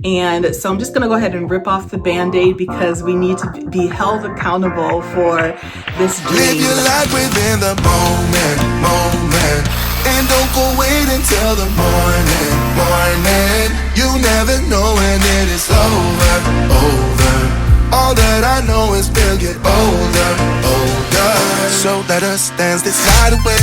And so I'm just gonna go ahead and rip off the Band-Aid because we need to be held accountable for this dream. Live your life within the moment. And don't go wait until the morning. You never know when it is over. All that I know is we'll get older. So let us dance this night away.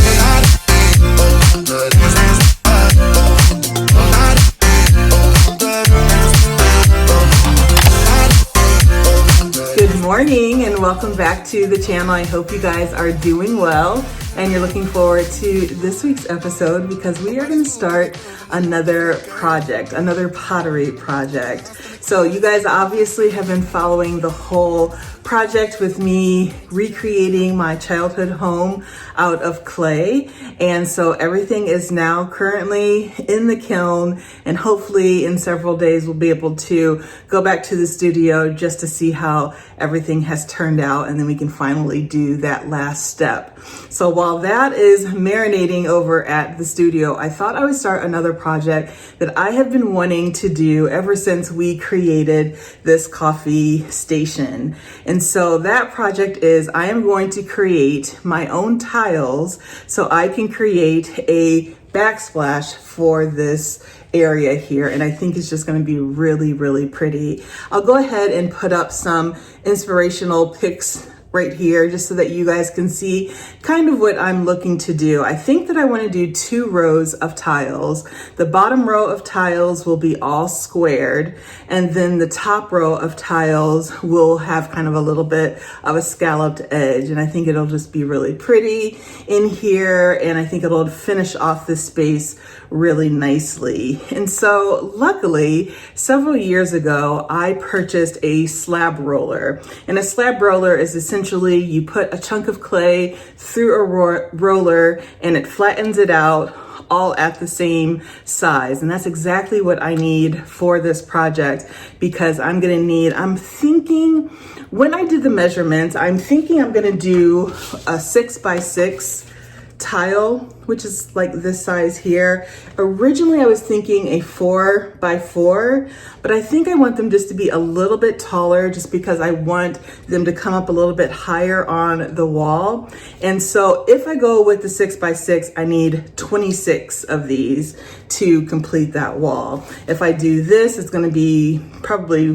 Good morning and welcome back to the channel. I hope you guys are doing well and you're looking forward to this week's episode because we are going to start another project, another pottery project. So you guys obviously have been following the whole project with me recreating my childhood home out of clay. And so everything is now currently in the kiln, and hopefully in several days we'll be able to go back to the studio just to see how everything has turned out, and then we can finally do that last step. So while that is marinating over at the studio, I thought I would start another project that I have been wanting to do ever since we created this coffee station. And so that project is I am going to create my own tiles so I can create a backsplash for this area here, and I think it's just going to be really, really pretty. I'll go ahead and put up some inspirational pics right here just so that you guys can see kind of what I'm looking to do. I think that I want to do 2 rows of tiles. The bottom row of tiles will be all squared, and then the top row of tiles will have kind of a little bit of a scalloped edge, and I think it'll just be really pretty in here, and I think it'll finish off this space really nicely. And so luckily, several years ago, I purchased a slab roller, and a slab roller is essentially you put a chunk of clay through a roller and it flattens it out all at the same size. And that's exactly what I need for this project because I'm thinking when I did the measurements, I'm thinking I'm gonna do a 6x6 tile, which is like this size here. Originally I was thinking a 4x4, but I think I want them just to be a little bit taller just because I want them to come up a little bit higher on the wall. And so if I go with the 6x6, I need 26 of these to complete that wall. If I do this, it's gonna be probably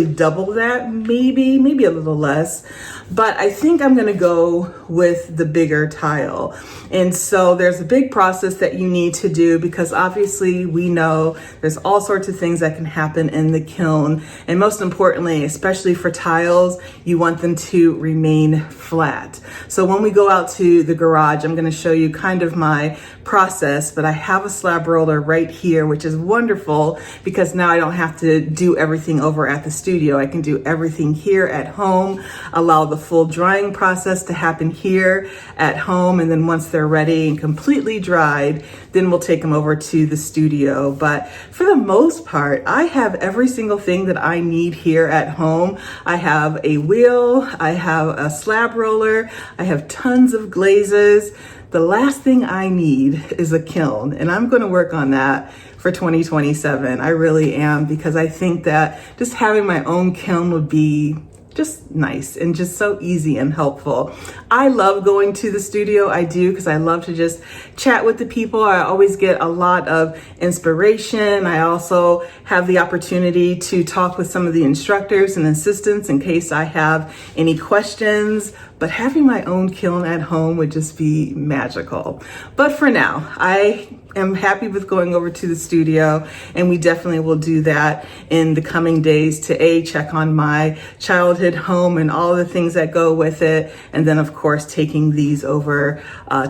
double that, maybe a little less. But I think I'm gonna go with the bigger tile. And so there's a big process that you need to do because obviously we know there's all sorts of things that can happen in the kiln. And most importantly, especially for tiles, you want them to remain flat. So when we go out to the garage, I'm gonna show you kind of my process, but I have a slab roller right here, which is wonderful because now I don't have to do everything over at the studio. I can do everything here at home, allow the full drying process to happen here at home, and then once they're ready and completely dried, then we'll take them over to the studio. But for the most part, I have every single thing that I need here at home. I have a wheel, I have a slab roller, I have tons of glazes. The last thing I need is a kiln, and I'm going to work on that for 2027. I really am, because I think that just having my own kiln would be just nice and just so easy and helpful. I love going to the studio. I do, because I love to just chat with the people. I always get a lot of inspiration. I also have the opportunity to talk with some of the instructors and assistants in case I have any questions. But having my own kiln at home would just be magical. But for now, I am happy with going over to the studio, and we definitely will do that in the coming days to check on my childhood home and all the things that go with it, and then of course taking these over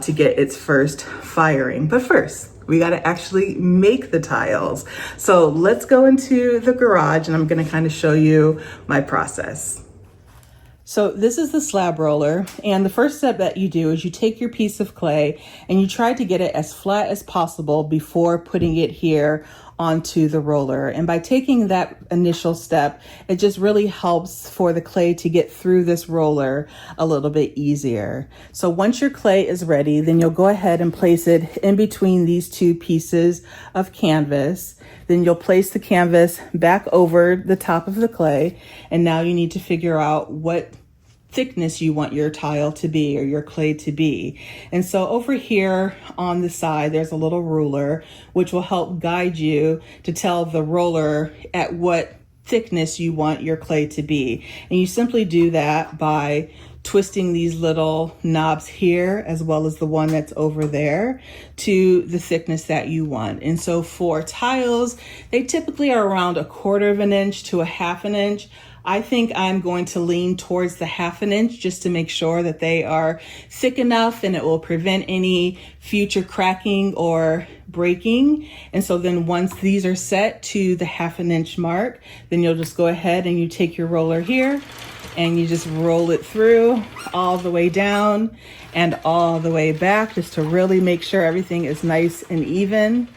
to get its first firing. But first, we got to actually make the tiles. So let's go into the garage, and I'm going to kind of show you my process. So this is the slab roller, and the first step that you do is you take your piece of clay and you try to get it as flat as possible before putting it here onto the roller. And by taking that initial step, it just really helps for the clay to get through this roller a little bit easier. So once your clay is ready, then you'll go ahead and place it in between these two pieces of canvas. Then you'll place the canvas back over the top of the clay. And now you need to figure out what thickness you want your tile to be or your clay to be. And so over here on the side, there's a little ruler which will help guide you to tell the roller at what thickness you want your clay to be. And you simply do that by twisting these little knobs here as well as the one that's over there to the thickness that you want. And so for tiles, they typically are around 1/4 of an inch to 1/2 an inch. I think I'm going to lean towards the 1/2 an inch just to make sure that they are thick enough and it will prevent any future cracking or breaking. And so then once these are set to the 1/2 an inch mark, then you'll just go ahead and you take your roller here and you just roll it through all the way down and all the way back just to really make sure everything is nice and even.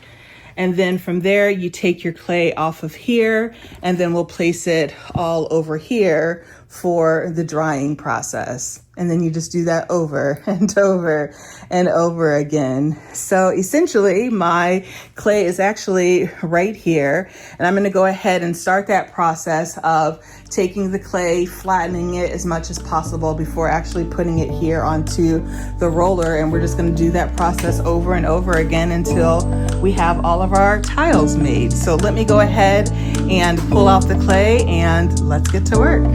And then from there, you take your clay off of here and then we'll place it all over here for the drying process. And then you just do that over and over and over again. So essentially my clay is actually right here, and I'm going to go ahead and start that process of taking the clay, flattening it as much as possible before actually putting it here onto the roller. And we're just going to do that process over and over again until we have all of our tiles made. So let me go ahead and pull out the clay and let's get to work.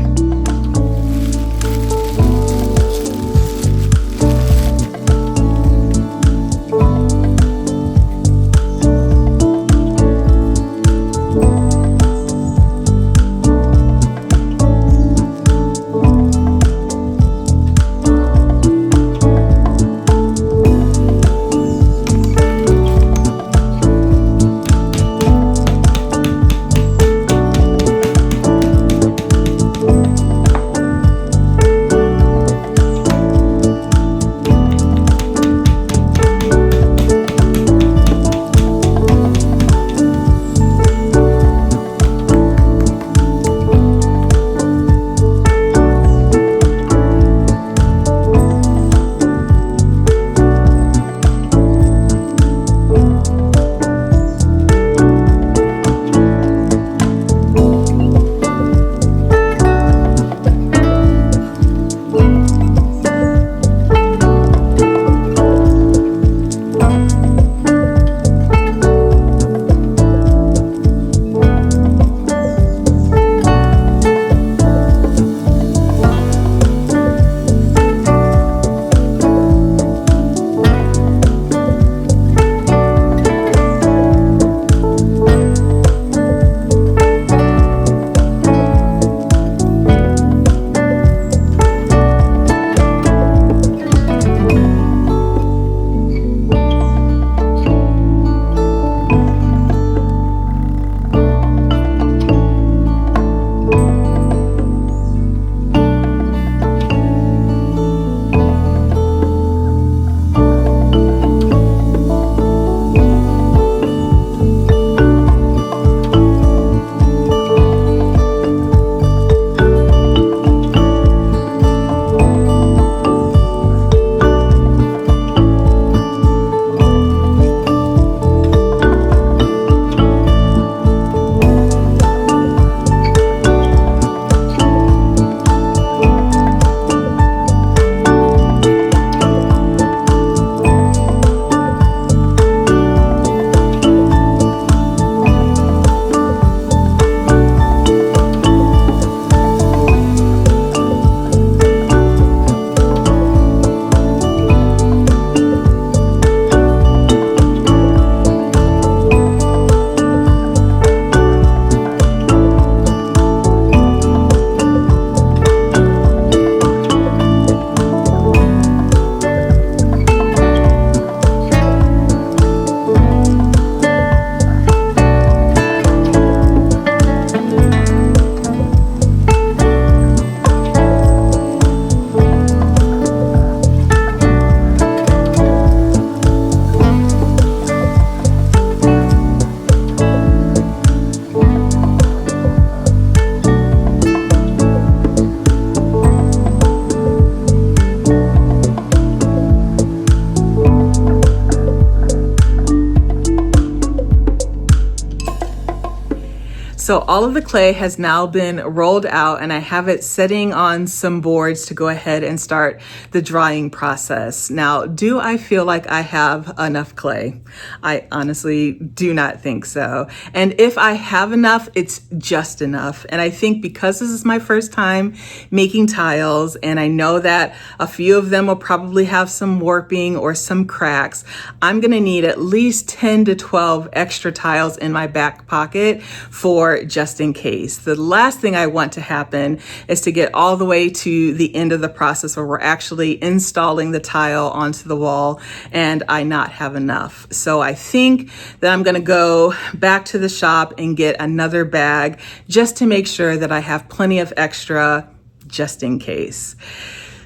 So all of the clay has now been rolled out, and I have it sitting on some boards to go ahead and start the drying process. Now, do I feel like I have enough clay? I honestly do not think so. And if I have enough, it's just enough. And I think because this is my first time making tiles, and I know that a few of them will probably have some warping or some cracks, I'm gonna need at least 10 to 12 extra tiles in my back pocket for just in case. The last thing I want to happen is to get all the way to the end of the process where we're actually installing the tile onto the wall and I not have enough. So I think that I'm gonna go back to the shop and get another bag just to make sure that I have plenty of extra just in case.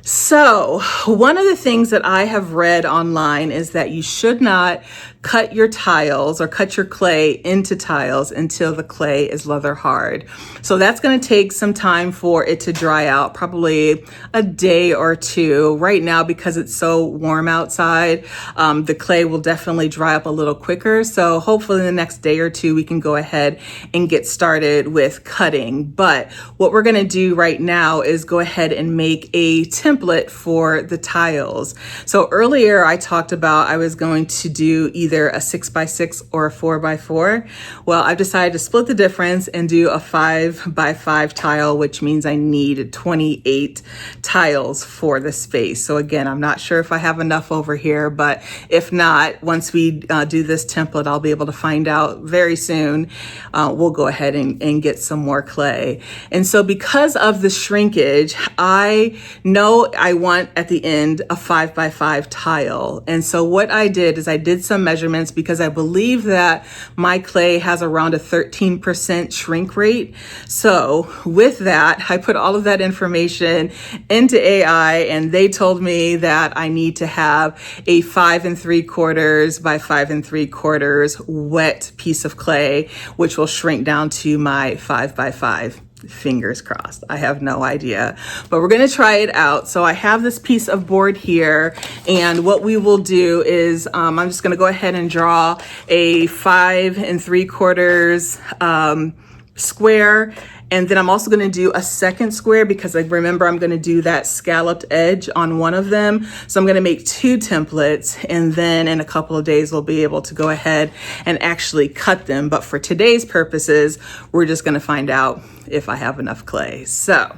So one of the things that I have read online is that you should not cut your tiles or cut your clay into tiles until the clay is leather hard. So that's going to take some time for it to dry out, probably a day or two. Right now, because it's so warm outside, the clay will definitely dry up a little quicker. So hopefully in the next day or two, we can go ahead and get started with cutting. But what we're going to do right now is go ahead and make a template for the tiles. So earlier I talked about I was going to do either a 6x6 or a 4x4. Well, I've decided to split the difference and do a 5x5 tile, which means I need 28 tiles for the space. So again, I'm not sure if I have enough over here, but if not, once we do this template, I'll be able to find out very soon. We'll go ahead and get some more clay. And so because of the shrinkage, I know I want at the end a 5x5 tile. And so what I did is I did some measurements because I believe that my clay has around a 13% shrink rate. So with that, I put all of that information into AI, and they told me that I need to have a 5 3/4 by 5 3/4 wet piece of clay, which will shrink down to my 5x5. Fingers crossed. I have no idea, but we're going to try it out. So I have this piece of board here, and what we will do is I'm just going to go ahead and draw a 5 3/4 square. And then I'm also going to do a second square because I remember I'm going to do that scalloped edge on one of them. So I'm going to make 2 templates, and then in a couple of days we'll be able to go ahead and actually cut them. But for today's purposes, we're just going to find out if I have enough clay. So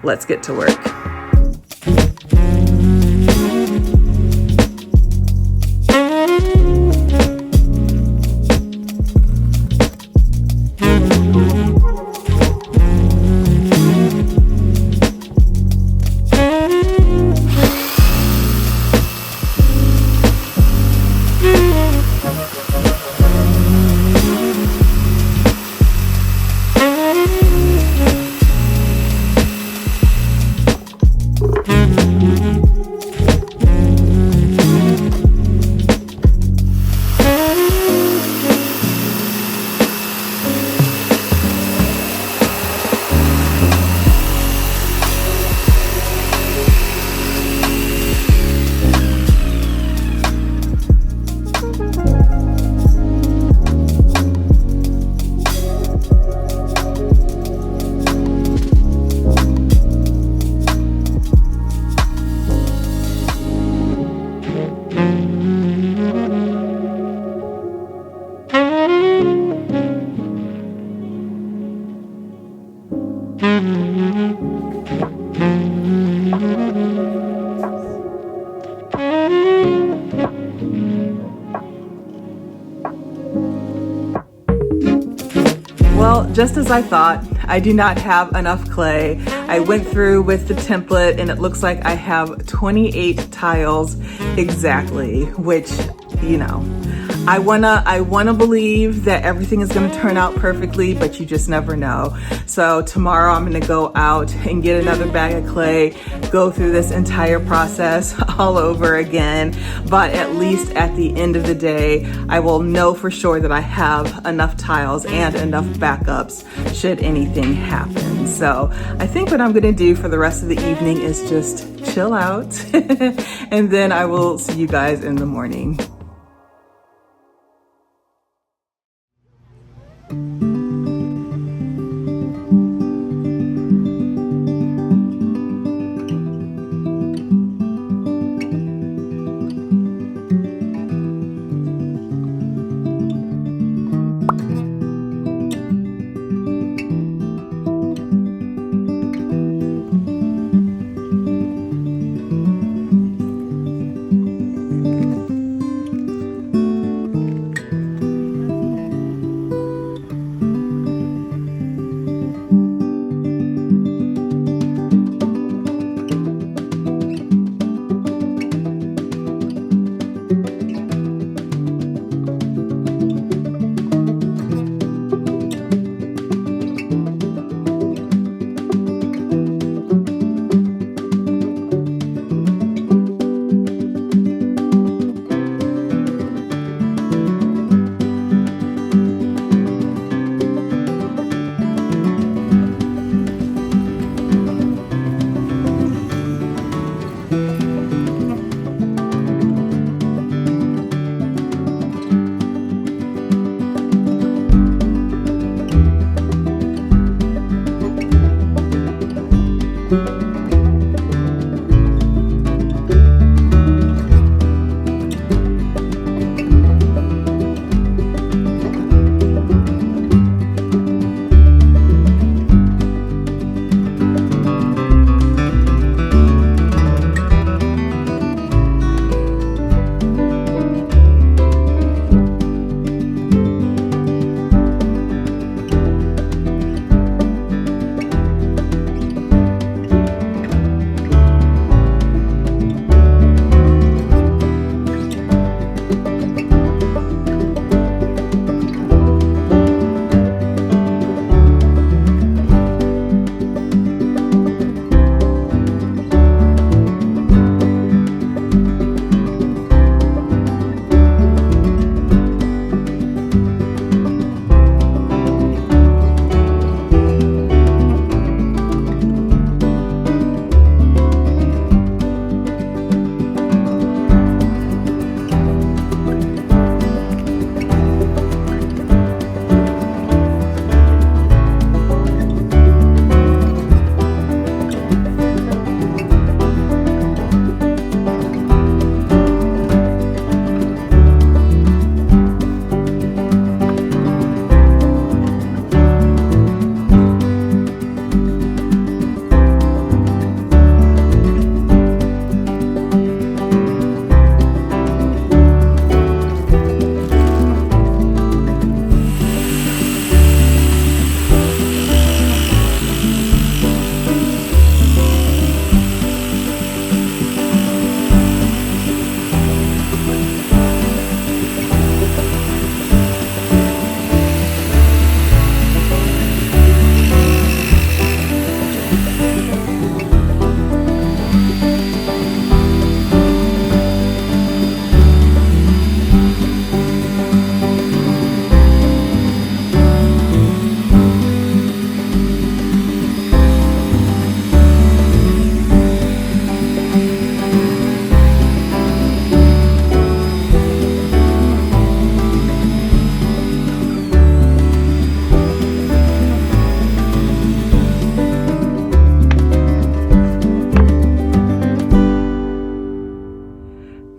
let's get to work. Well, just as I thought, I do not have enough clay. I went through with the template and it looks like I have 28 tiles exactly, which, you know, I wanna believe that everything is gonna turn out perfectly, but you just never know. So tomorrow I'm gonna go out and get another bag of clay, go through this entire process all over again. But at least at the end of the day, I will know for sure that I have enough tiles and enough backups should anything happen. So I think what I'm gonna do for the rest of the evening is just chill out and then I will see you guys in the morning.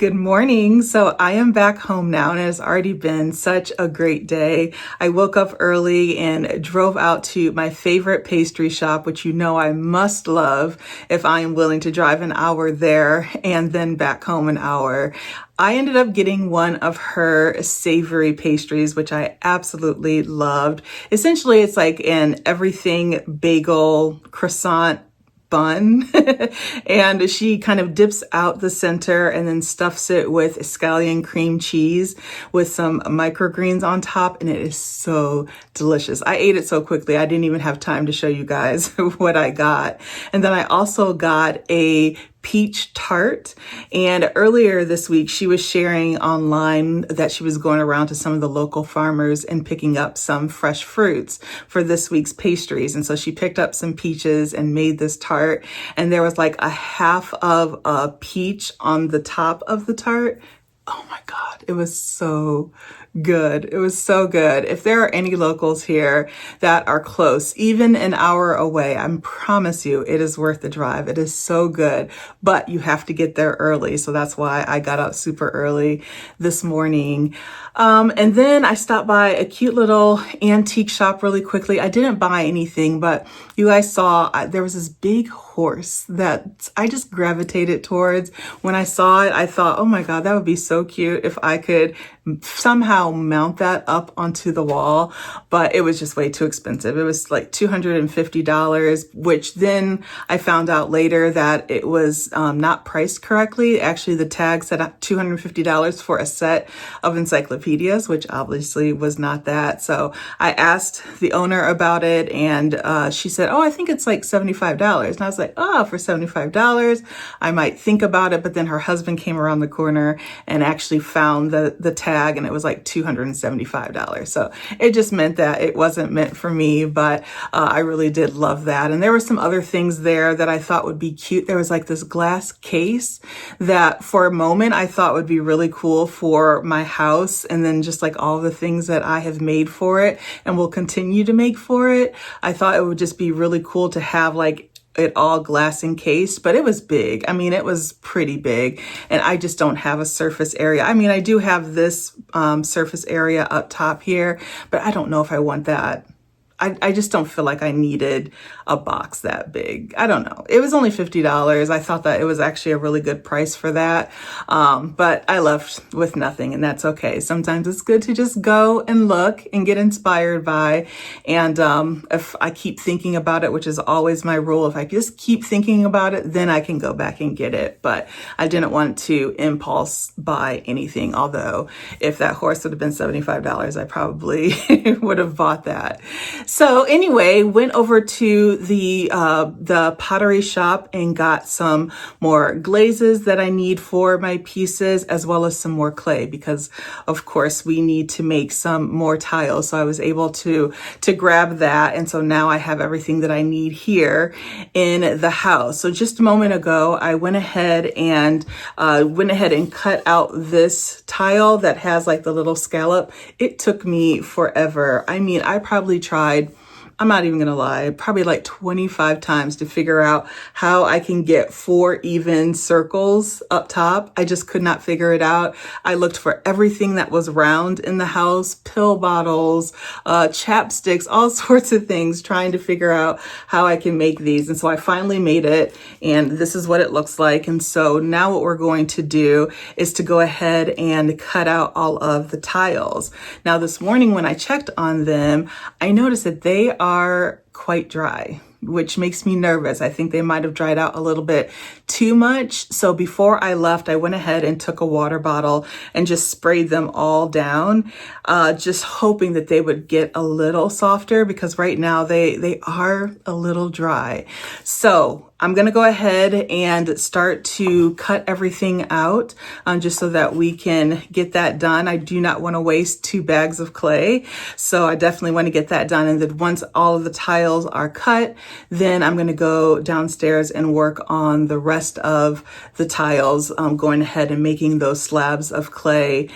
Good morning. So I am back home now and it has already been such a great day. I woke up early and drove out to my favorite pastry shop, which you know I must love if I am willing to drive an hour there and then back home an hour. I ended up getting one of her savory pastries, which I absolutely loved. Essentially, it's like an everything bagel croissant bun and she kind of dips out the center and then stuffs it with scallion cream cheese with some microgreens on top, and it is so delicious. I ate it so quickly I didn't even have time to show you guys what I got. And then I also got a peach tart, and earlier this week she was sharing online that she was going around to some of the local farmers and picking up some fresh fruits for this week's pastries. And so she picked up some peaches and made this tart, and there was like a half of a peach on the top of the tart. Oh my God, it was so good. It was so good. If there are any locals here that are close, even an hour away, I promise you it is worth the drive. It is so good, but you have to get there early. So that's why I got up super early this morning. And then I stopped by a cute little antique shop really quickly. I didn't buy anything, but you guys saw there was this big horse that I just gravitated towards. When I saw it, I thought, oh my God, that would be so cute if I could somehow mount that up onto the wall, but it was just way too expensive. It was like $250, which then I found out later that it was not priced correctly. Actually, the tag said $250 for a set of encyclopedias, which obviously was not that. So I asked the owner about it, and she said, oh, I think it's like $75. And I was like, oh, for $75, I might think about it. But then her husband came around the corner and actually found the tag, and it was like $275. So it just meant that it wasn't meant for me, but I really did love that. And there were some other things there that I thought would be cute. There was like this glass case that for a moment I thought would be really cool for my house, and then just like all the things that I have made for it and will continue to make for it, I thought it would just be really cool to have like it all glass encased, but it was big. I mean, it was pretty big, and I just don't have a surface area. I mean, I do have this surface area up top here, but I don't know if I want that. I just don't feel like I needed a box that big. I don't know. It was only $50. I thought that it was actually a really good price for that. But I left with nothing, and that's okay. Sometimes it's good to just go and look and get inspired by. And if I keep thinking about it, which is always my rule, if I just keep thinking about it, then I can go back and get it. But I didn't want to impulse buy anything. Although if that horse would have been $75, I probably would have bought that. So anyway, went over to the pottery shop and got some more glazes that I need for my pieces, as well as some more clay, because of course we need to make some more tiles. So I was able to grab that. And so now I have everything that I need here in the house. So just a moment ago, I went ahead and cut out this tile that has like the little scallop. It took me forever. I mean, I probably tried, I'm not even gonna lie, probably like 25 times to figure out how I can get 4 even circles up top. I just could not figure it out. I looked for everything that was round in the house, pill bottles, chapsticks, all sorts of things, trying to figure out how I can make these. And so I finally made it, and this is what it looks like. And so now what we're going to do is to go ahead and cut out all of the tiles. Now this morning when I checked on them, I noticed that they are quite dry, which makes me nervous. I think they might have dried out a little bit too much. So before I left, I went ahead and took a water bottle and just sprayed them all down, just hoping that they would get a little softer, because right now they are a little dry. So I'm going to go ahead and start to cut everything out just so that we can get that done. I do not want to waste 2 bags of clay. So I definitely want to get that done. And then once all of the tiles are cut, then I'm going to go downstairs and work on the rest of the tiles, going ahead and making those slabs of clay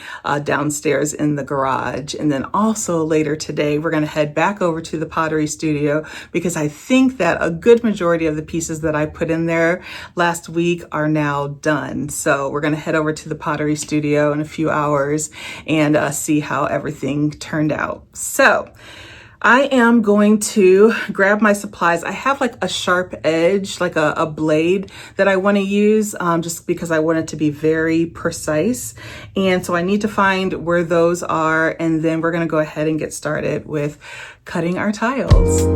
downstairs in the garage. And then also later today, we're going to head back over to the pottery studio, because I think that a good majority of the pieces that that I put in there last week are now done. So we're gonna head over to the pottery studio in a few hours and see how everything turned out. So I am going to grab my supplies. I have like a sharp edge, like a blade that I want to use just because I want it to be very precise. And so I need to find where those are, and then we're going to go ahead and get started with cutting our tiles.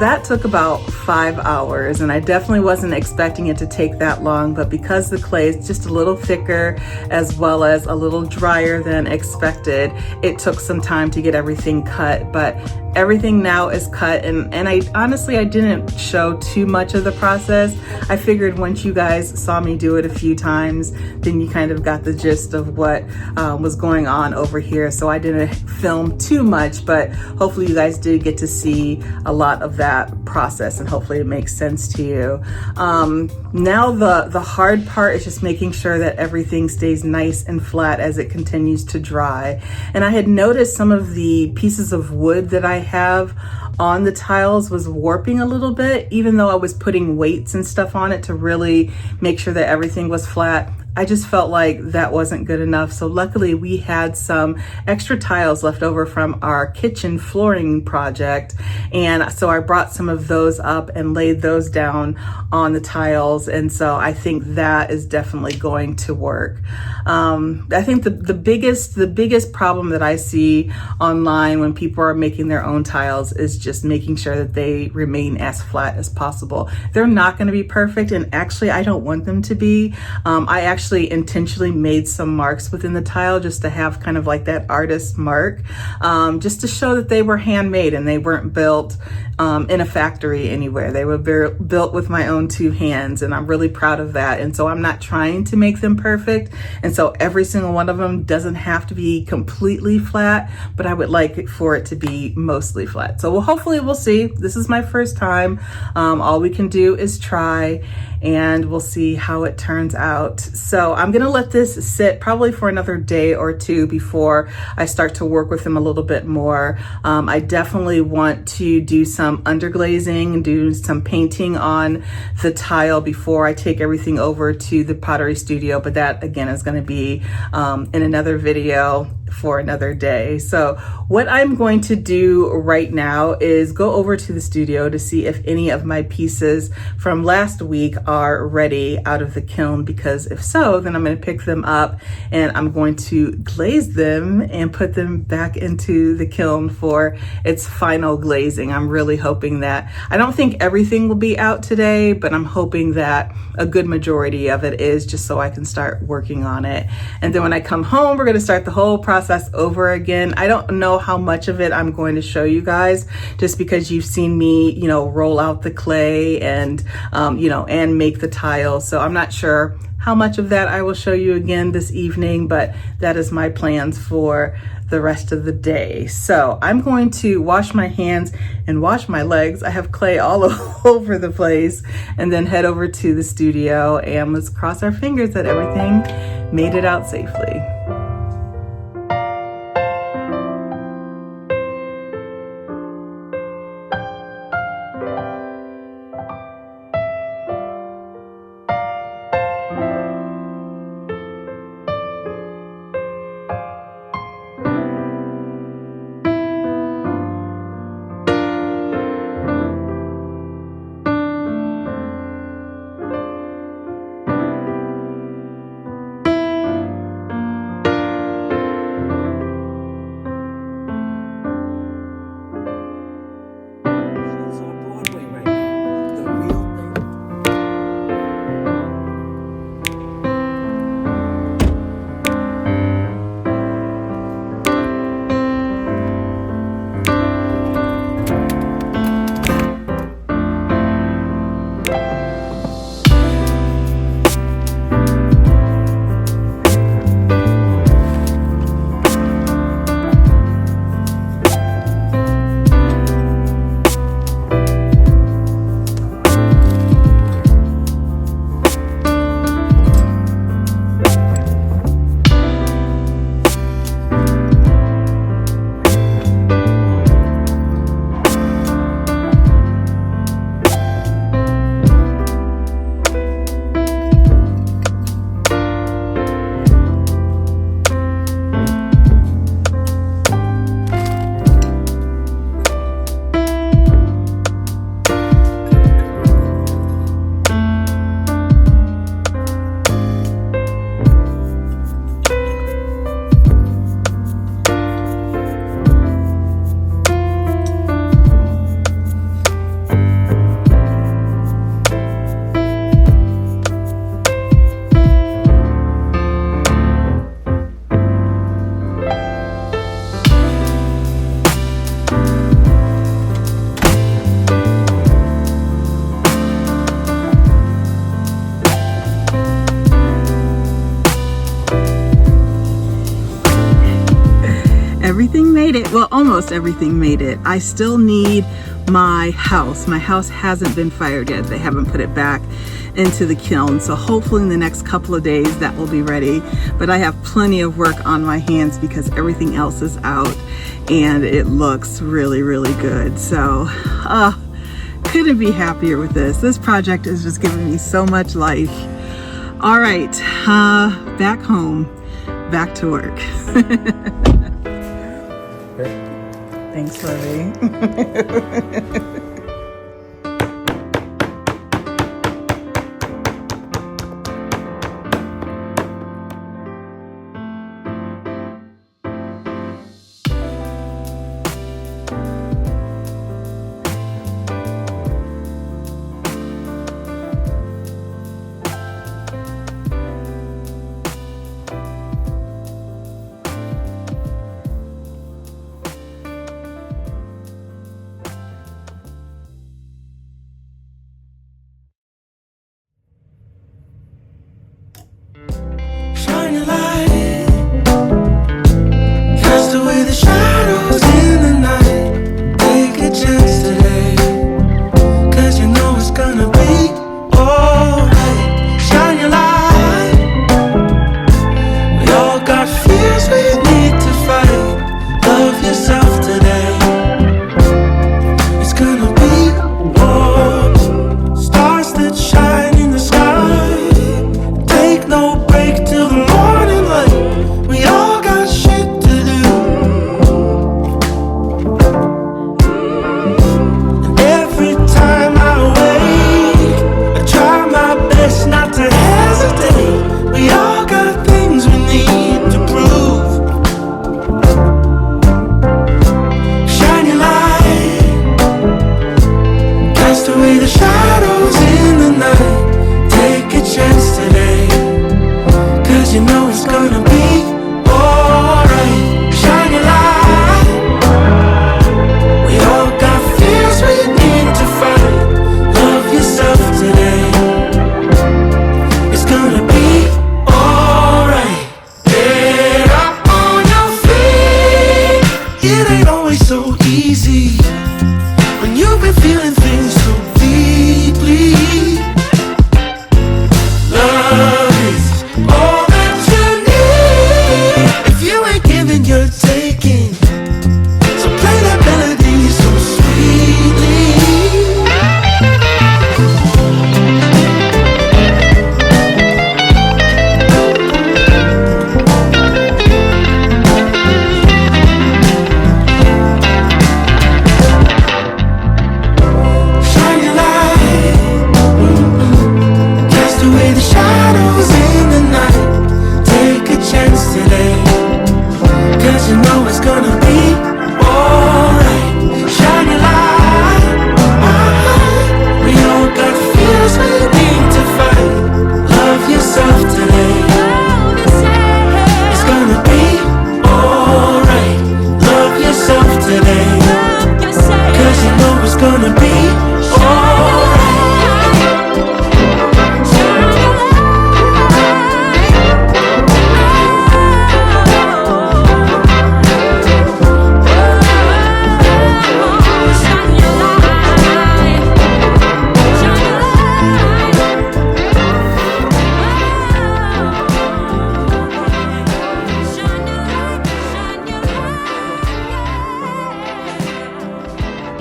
That took about 5 hours, and I definitely wasn't expecting it to take that long, but because the clay is just a little thicker as well as a little drier than expected, it took some time to get everything cut, but everything now is cut, and I honestly didn't show too much of the process. I figured once you guys saw me do it a few times, then you kind of got the gist of what was going on over here. So I didn't film too much, but hopefully you guys did get to see a lot of that process, and hopefully it makes sense to you. Now the hard part is just making sure that everything stays nice and flat as it continues to dry. And I had noticed some of the pieces of wood that I have on the tiles was warping a little bit, even though I was putting weights and stuff on it to really make sure that everything was flat. I just felt like that wasn't good enough. So luckily we had some extra tiles left over from our kitchen flooring project. And so I brought some of those up and laid those down on the tiles. And so I think that is definitely going to work. I think the biggest problem that I see online when people are making their own tiles is just making sure that they remain as flat as possible. They're not going to be perfect, and actually I don't want them to be. I actually intentionally made some marks within the tile just to have kind of like that artist mark, just to show that they were handmade and they weren't built in a factory anywhere. They were built with my own two hands, and I'm really proud of that. And so I'm not trying to make them perfect, and so every single one of them doesn't have to be completely flat, but I would like for it to be mostly flat. So hopefully we'll see. This is my first time. All we can do is try, and we'll see how it turns out. So I'm gonna let this sit probably for another day or two before I start to work with them a little bit more. I definitely want to do some underglazing, do some painting on the tile before I take everything over to the pottery studio, but that again is gonna be in another video for another day. So what I'm going to do right now is go over to the studio to see if any of my pieces from last week are ready out of the kiln, because if so, then I'm going to pick them up and I'm going to glaze them and put them back into the kiln for its final glazing. I'm really hoping that, I don't think everything will be out today, but I'm hoping that a good majority of it is, just so I can start working on it. And then when I come home, we're going to start the whole process over again. I don't know how much of it I'm going to show you guys, just because you've seen me, you know, roll out the clay and, and make the tile. So I'm not sure how much of that I will show you again this evening, but that is my plans for the rest of the day. So I'm going to wash my hands and wash my legs. I have clay all over the place, and then head over to the studio, and let's cross our fingers that everything made it out safely. Everything made it. Well, almost everything made it. I still need my house. My house hasn't been fired yet. They haven't put it back into the kiln. So hopefully in the next couple of days that will be ready. But I have plenty of work on my hands because everything else is out and it looks really, really good. So couldn't be happier with this. This project is just giving me so much life. All right, back home, back to work. Thanks, Lily. Shine your light, cast away the shadows in the night. Take a chance today, 'cause you know it's gonna be alright. Shine your light, we all got fears we need to fight. Love yourself today, it's gonna be alright. Stars that shine in the sky, take no break till the morning light. We all got shit to do, and every time I wake, I try my best not to hesitate. We all got things we need to prove. Shine your light, cast away the shadows in the night. Take a chance today, 'cause you know it's gonna be alright. Shine your light, we all got fears we need to fight. Love yourself today, it's gonna be alright. Get up on your feet, it ain't always so easy when you've been feeling things so deeply. Love is all that you need. If you ain't giving, you're taking. So play that melody so sweetly. Shine your light, cast away the shadows in the night. Take a chance today, 'cause you know it's gonna be alright. Shine your light, we all got fears we need to fight. Love yourself today, it's gonna be alright. Love yourself today, 'cause you know it's gonna be alright.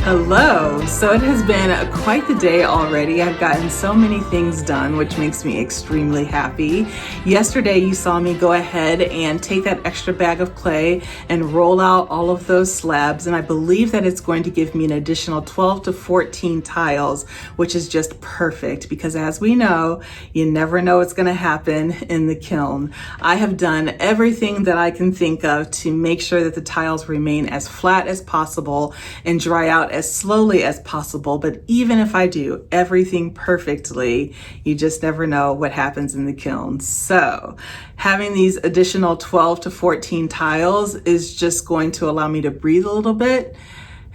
Hello. So it has been quite the day already. I've gotten so many things done, which makes me extremely happy. Yesterday, you saw me go ahead and take that extra bag of clay and roll out all of those slabs. And I believe that it's going to give me an additional 12 to 14 tiles, which is just perfect because as we know, you never know what's going to happen in the kiln. I have done everything that I can think of to make sure that the tiles remain as flat as possible and dry out as slowly as possible. But even if I do everything perfectly, you just never know what happens in the kiln. So having these additional 12 to 14 tiles is just going to allow me to breathe a little bit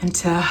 and to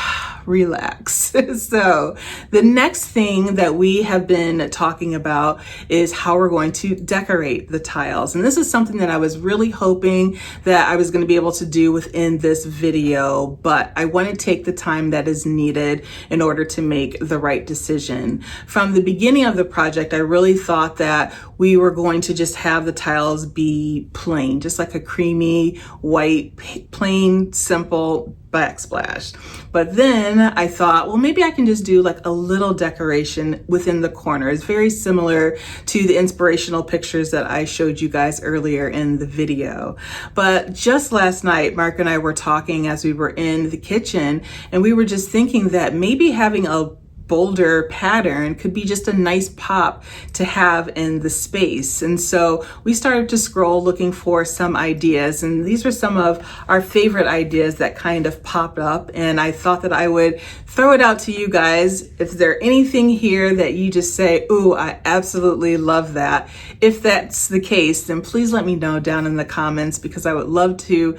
relax. So the next thing that we have been talking about is how we're going to decorate the tiles. And this is something that I was really hoping that I was going to be able to do within this video, but I want to take the time that is needed in order to make the right decision. From the beginning of the project, I really thought that we were going to just have the tiles be plain, just like a creamy white, plain, simple Backsplash. But then I thought, well, maybe I can just do like a little decoration within the corners, very similar to the inspirational pictures that I showed you guys earlier in the video. But just last night, Mark and I were talking as we were in the kitchen, and we were just thinking that maybe having a bolder pattern could be just a nice pop to have in the space. And so we started to scroll looking for some ideas, and these were some of our favorite ideas that kind of popped up, and I thought that I would throw it out to you guys. If there anything here that you just say, ooh, I absolutely love that, if that's the case, then please let me know down in the comments, because I would love to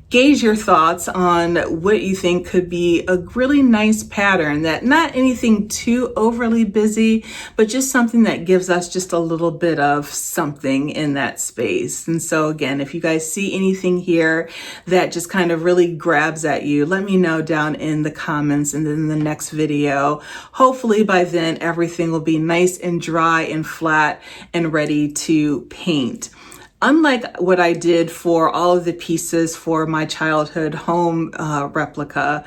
gauge your thoughts on what you think could be a really nice pattern, that not anything too overly busy, but just something that gives us just a little bit of something in that space. And so again, if you guys see anything here that just kind of really grabs at you, let me know down in the comments, and then in the next video, hopefully by then everything will be nice and dry and flat and ready to paint. Unlike what I did for all of the pieces for my childhood home replica,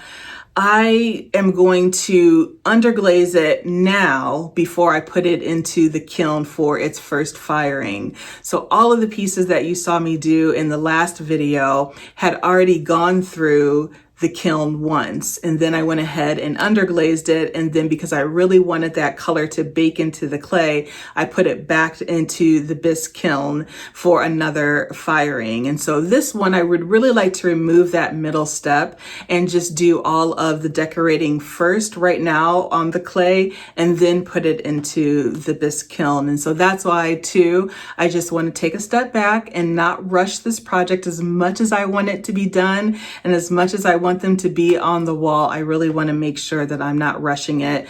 I am going to underglaze it now before I put it into the kiln for its first firing. So all of the pieces that you saw me do in the last video had already gone through the kiln once, and then I went ahead and underglazed it, and then because I really wanted that color to bake into the clay, I put it back into the bisque kiln for another firing. And so this one, I would really like to remove that middle step and just do all of the decorating first right now on the clay, and then put it into the bisque kiln. And so that's why too, I just want to take a step back and not rush this project as much as I want it to be done, and as much as I want them to be on the wall. I really want to make sure that I'm not rushing it,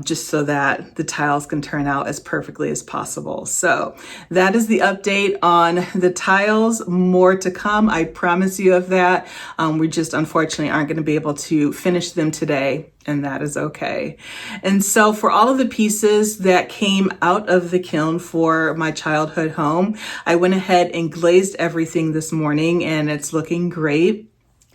just so that the tiles can turn out as perfectly as possible. So that is the update on the tiles. More to come, I promise you of that. We just unfortunately aren't going to be able to finish them today, and that is okay. And so for all of the pieces that came out of the kiln for my childhood home, I went ahead and glazed everything this morning, and it's looking great.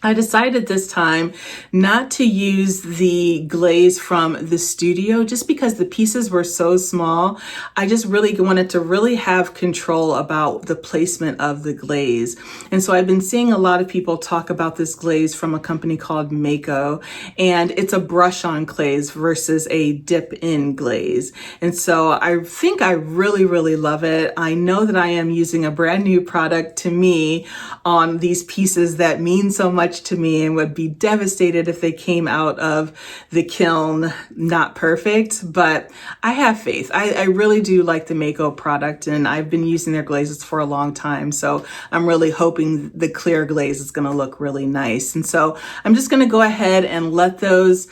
I decided this time not to use the glaze from the studio just because the pieces were so small. I just really wanted to really have control about the placement of the glaze. And so I've been seeing a lot of people talk about this glaze from a company called Mako, and it's a brush on glaze versus a dip in glaze. And so I think I really, really love it. I know that I am using a brand new product to me on these pieces that mean so much to me, and would be devastated if they came out of the kiln not perfect, but I have faith. I really do like the Mako product, and I've been using their glazes for a long time, so I'm really hoping the clear glaze is going to look really nice. And so I'm just going to go ahead and let those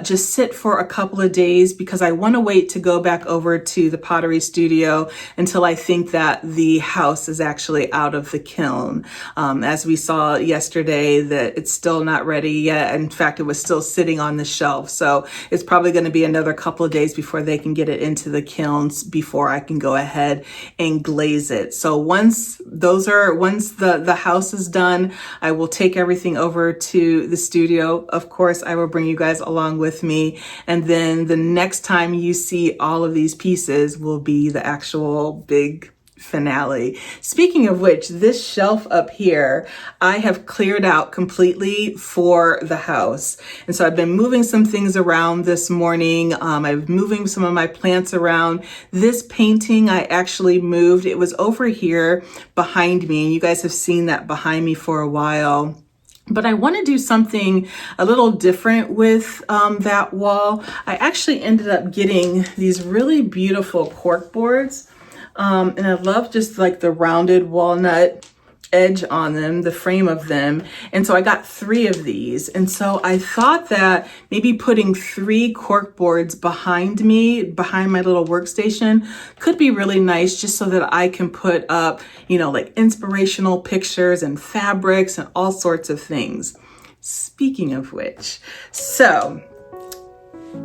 just sit for a couple of days, because I want to wait to go back over to the pottery studio until I think that the house is actually out of the kiln. As we saw yesterday, that it's still not ready yet. In fact, it was still sitting on the shelf. So it's probably going to be another couple of days before they can get it into the kilns before I can go ahead and glaze it. So once the house is done, I will take everything over to the studio. Of course, I will bring you guys along with me. And then the next time you see all of these pieces will be the actual big finale. Speaking of which, this shelf up here, I have cleared out completely for the house. And so I've been moving some things around this morning. I'm moving some of my plants around. This painting I actually moved. It was over here behind me, and you guys have seen that behind me for a while. But I want to do something a little different with that wall. I actually ended up getting these really beautiful cork boards. And I love just like the rounded walnut edge on them, the frame of them. And so I got 3 of these. And so I thought that maybe putting 3 cork boards behind me, behind my little workstation, could be really nice, just so that I can put up, like inspirational pictures and fabrics and all sorts of things. Speaking of which, so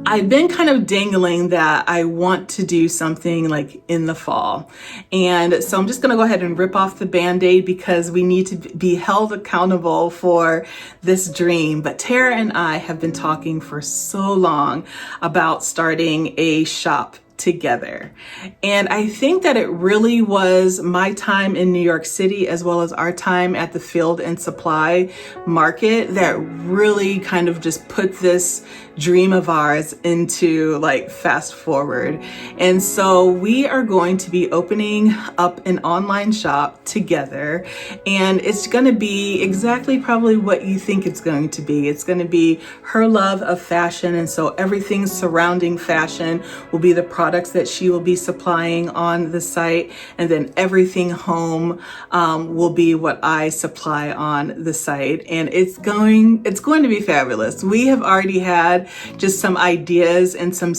I've been kind of dangling that I want to do something like in the fall. And so I'm just gonna go ahead and rip off the Band-Aid because we need to be held accountable for this dream. But Tara and I have been talking for so long about starting a shop together. And I think that it really was my time in New York City as well as our time at the Field and Supply Market that really kind of just put this dream of ours into like fast forward. And so we are going to be opening up an online shop together, and it's going to be exactly probably what you think it's going to be. It's going to be her love of fashion, and so everything surrounding fashion will be the products that she will be supplying on the site, and then everything home will be what I supply on the site, and it's going to be fabulous. We have already had just some ideas and some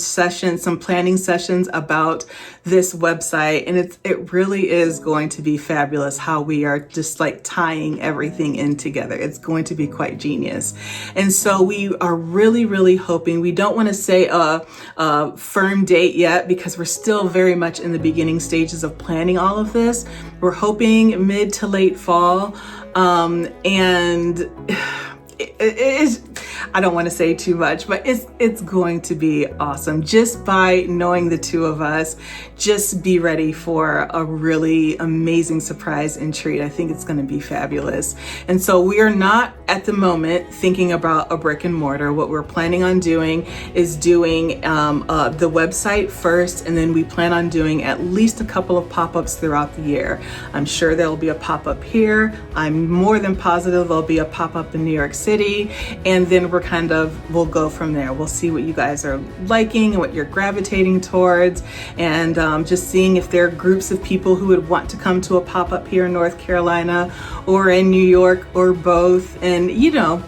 planning sessions about this website, and it really is going to be fabulous how we are just like tying everything in together. It's going to be quite genius. And so we are really, really hoping, we don't want to say a firm date yet because we're still very much in the beginning stages of planning all of this. We're hoping mid to late fall, and it is, I don't want to say too much, but it's going to be awesome. Just by knowing the two of us, just be ready for a really amazing surprise and treat. I think it's going to be fabulous. And so we are not at the moment thinking about a brick and mortar. What we're planning on doing is doing the website first, and then we plan on doing at least a couple of pop-ups throughout the year. I'm sure there'll be a pop-up here. I'm more than positive there'll be a pop-up in New York City, and then we'll go from there. We'll see what you guys are liking and what you're gravitating towards, and just seeing if there are groups of people who would want to come to a pop-up here in North Carolina or in New York or both, and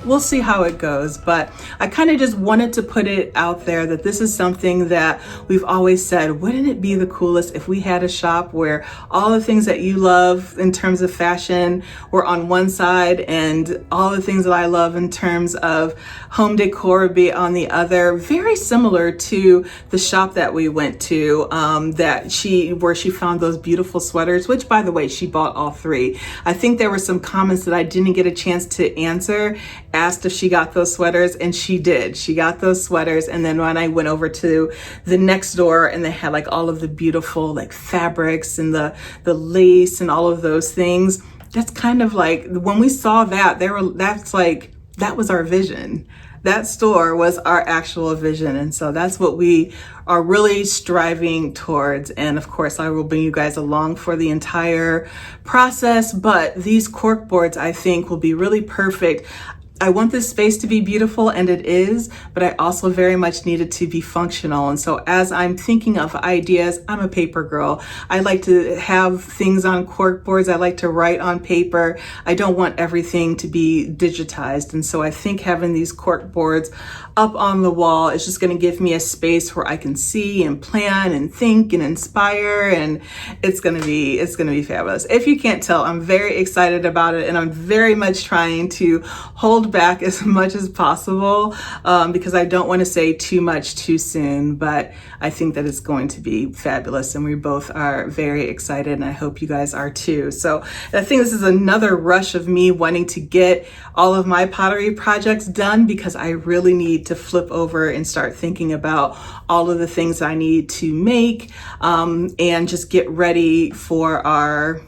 we'll see how it goes. But I kind of just wanted to put it out there that this is something that we've always said, wouldn't it be the coolest if we had a shop where all the things that you love in terms of fashion were on one side, and all the things that I love in terms of home decor would be on the other. Very similar to the shop that we went to, where she found those beautiful sweaters, which by the way, she bought all three. I think there were some comments that I didn't get a chance to answer, asked if she got those sweaters, and she did. She got those sweaters. And then when I went over to the next door, and they had like all of the beautiful like fabrics and the lace and all of those things, that's kind of like, when we saw that, that was our vision. That store was our actual vision. And so that's what we are really striving towards. And of course, I will bring you guys along for the entire process. But these cork boards, I think, will be really perfect. I want this space to be beautiful, and it is, but I also very much need it to be functional. And so as I'm thinking of ideas, I'm a paper girl. I like to have things on cork boards. I like to write on paper. I don't want everything to be digitized. And so I think having these cork boards up on the wall is just going to give me a space where I can see and plan and think and inspire, and it's going to be fabulous. If you can't tell, I'm very excited about it, and I'm very much trying to hold back as much as possible because I don't want to say too much too soon, but I think that it's going to be fabulous, and we both are very excited, and I hope you guys are too. So I think this is another rush of me wanting to get all of my pottery projects done because I really need to flip over and start thinking about all of the things I need to make and just get ready for our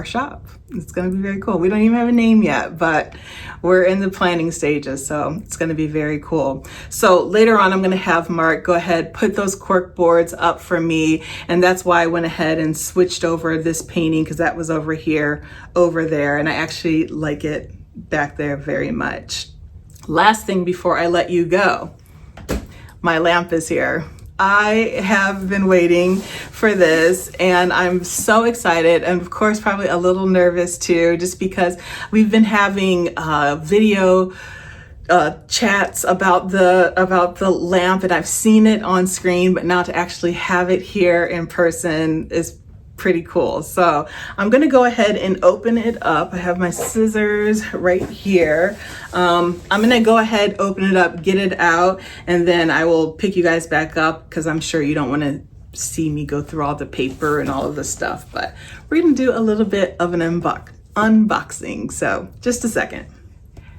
shop. It's going to be very cool. We don't even have a name yet, but we're in the planning stages, so it's going to be very cool. So later on, I'm going to have Mark go ahead, put those cork boards up for me, and that's why I went ahead and switched over this painting, because that was over here, over there, and I actually like it back there very much. Last thing before I let you go, my lamp is here. I have been waiting for this, and I'm so excited, and of course probably a little nervous too, just because we've been having video chats about the lamp, and I've seen it on screen, but now to actually have it here in person is pretty cool. So I'm gonna go ahead and open it up. I have my scissors right here. I'm gonna go ahead, open it up, get it out, and then I will pick you guys back up because I'm sure you don't want to see me go through all the paper and all of the stuff, but we're gonna do a little bit of an unboxing. So just a second.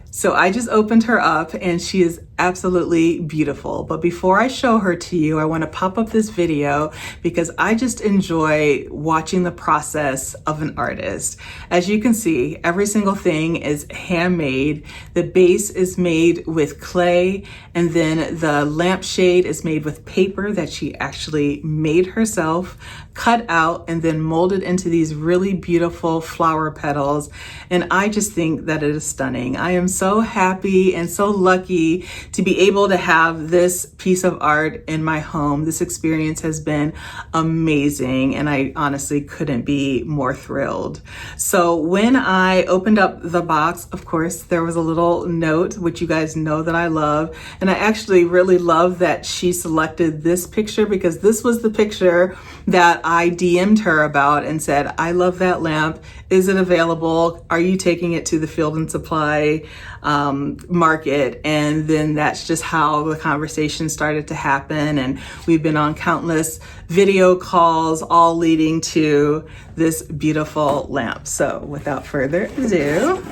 So I just opened her up and she is absolutely beautiful. But before I show her to you, I want to pop up this video because I just enjoy watching the process of an artist. As you can see, every single thing is handmade. The base is made with clay, and then the lampshade is made with paper that she actually made herself, cut out, and then molded into these really beautiful flower petals. And I just think that it is stunning. I am so happy and so lucky to be able to have this piece of art in my home. This experience has been amazing, and I honestly couldn't be more thrilled. So when I opened up the box, of course, there was a little note, which you guys know that I love. And I actually really love that she selected this picture because this was the picture that I DM'd her about and said, I love that lamp. Is it available? Are you taking it to the Field and Supply market? And then that's just how the conversation started to happen. And we've been on countless video calls, all leading to this beautiful lamp. So without further ado,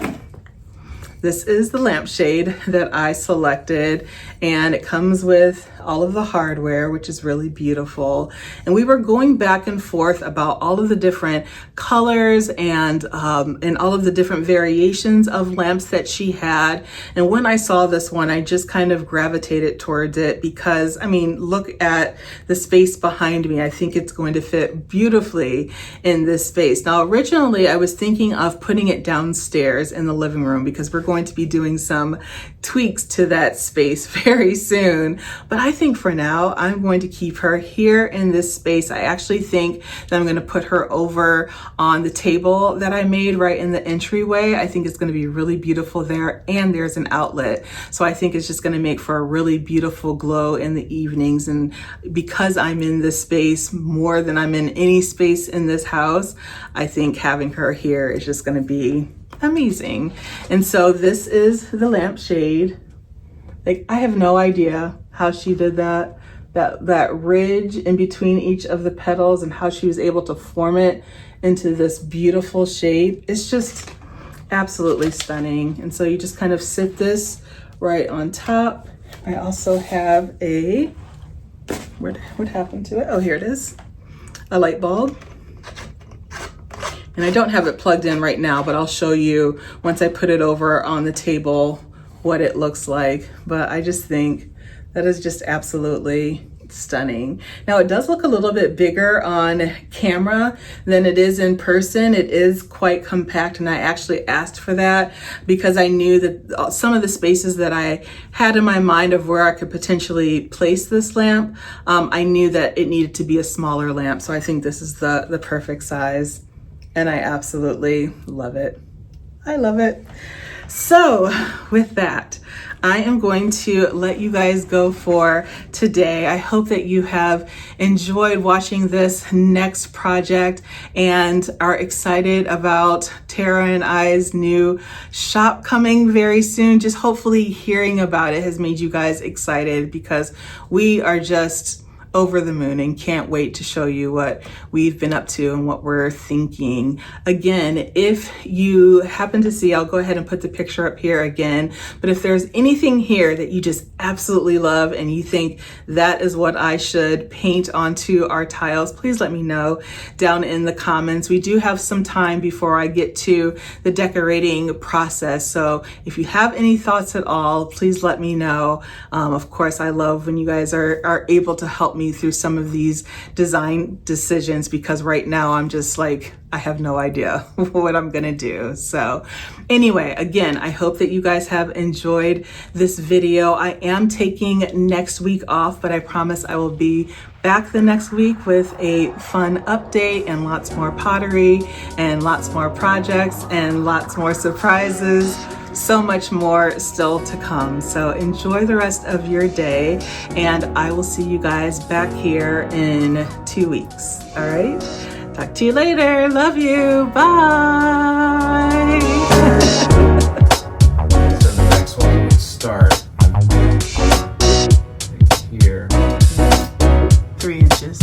this is the lampshade that I selected, and it comes with all of the hardware, which is really beautiful. And we were going back and forth about all of the different colors and all of the different variations of lamps that she had. And when I saw this one, I just kind of gravitated towards it because, I mean, look at the space behind me. I think it's going to fit beautifully in this space. Now, originally, I was thinking of putting it downstairs in the living room because we're going to be doing some tweaks to that space very soon. But I think for now, I'm going to keep her here in this space. I actually think that I'm going to put her over on the table that I made right in the entryway. I think it's going to be really beautiful there, and there's an outlet. So I think it's just going to make for a really beautiful glow in the evenings. And because I'm in this space more than I'm in any space in this house, I think having her here is just going to be amazing. And so this is the lampshade. Like, I have no idea how she did that ridge in between each of the petals and how she was able to form it into this beautiful shape. It's just absolutely stunning. And so you just kind of sit this right on top. I also have a, what happened to it? Oh, here it is, a light bulb. And I don't have it plugged in right now, but I'll show you once I put it over on the table what it looks like. But I just think that is just absolutely stunning. Now, it does look a little bit bigger on camera than it is in person. It is quite compact, and I actually asked for that because I knew that some of the spaces that I had in my mind of where I could potentially place this lamp, I knew that it needed to be a smaller lamp. So I think this is the perfect size. And I absolutely love it. I love it. So with that, I am going to let you guys go for today. I hope that you have enjoyed watching this next project and are excited about Tara and I's new shop coming very soon. Just hopefully hearing about it has made you guys excited because we are just over the moon and can't wait to show you what we've been up to and what we're thinking. Again, if you happen to see, I'll go ahead and put the picture up here again, but if there's anything here that you just absolutely love and you think that is what I should paint onto our tiles, please let me know down in the comments. We do have some time before I get to the decorating process, so if you have any thoughts at all, please let me know. Of course, I love when you guys are able to help me through some of these design decisions because right now I'm just like, I have no idea what I'm gonna do. So anyway, again, I hope that you guys have enjoyed this video. I am taking next week off, but I promise I will be back the next week with a fun update and lots more pottery and lots more projects and lots more surprises. So much more still to come. So enjoy the rest of your day, and I will see you guys back here in 2 weeks. All right. Talk to you later. Love you. Bye. So the next one would start here. 3 inches.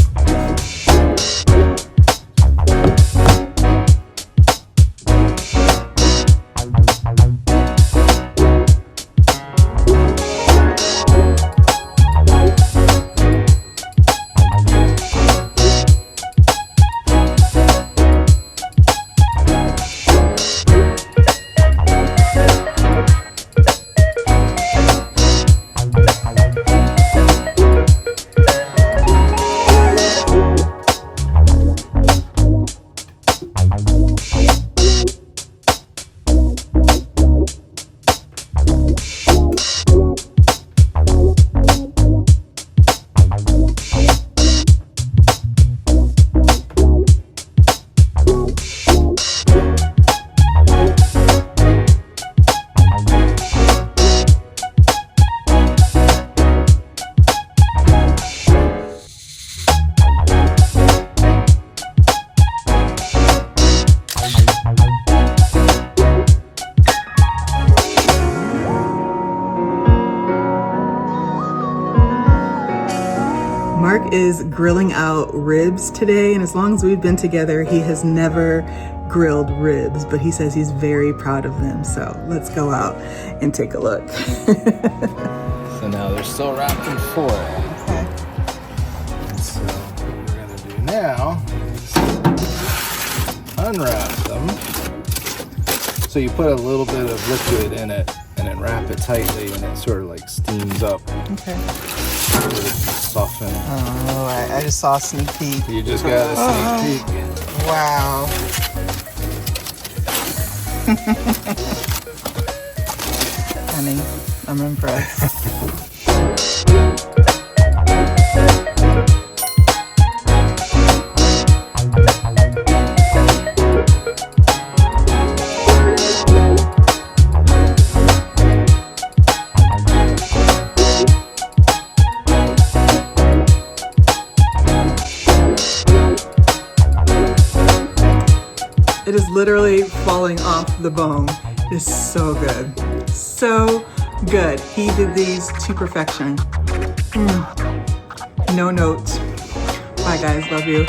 Mark is grilling out ribs today, and as long as we've been together, he has never grilled ribs, but he says he's very proud of them. So let's go out and take a look. So now they're still wrapped in foil. Okay. And so what we're gonna do now is unwrap them. So you put a little bit of liquid in it and then wrap it tightly, and it sort of like steams up. Okay. So it can soften. Oh, I just saw a sneak peek. You just got a sneak peek. Wow. Honey, I'm impressed. It is literally falling off the bone. It is so good. So good. He did these to perfection. No notes. Bye guys, love you.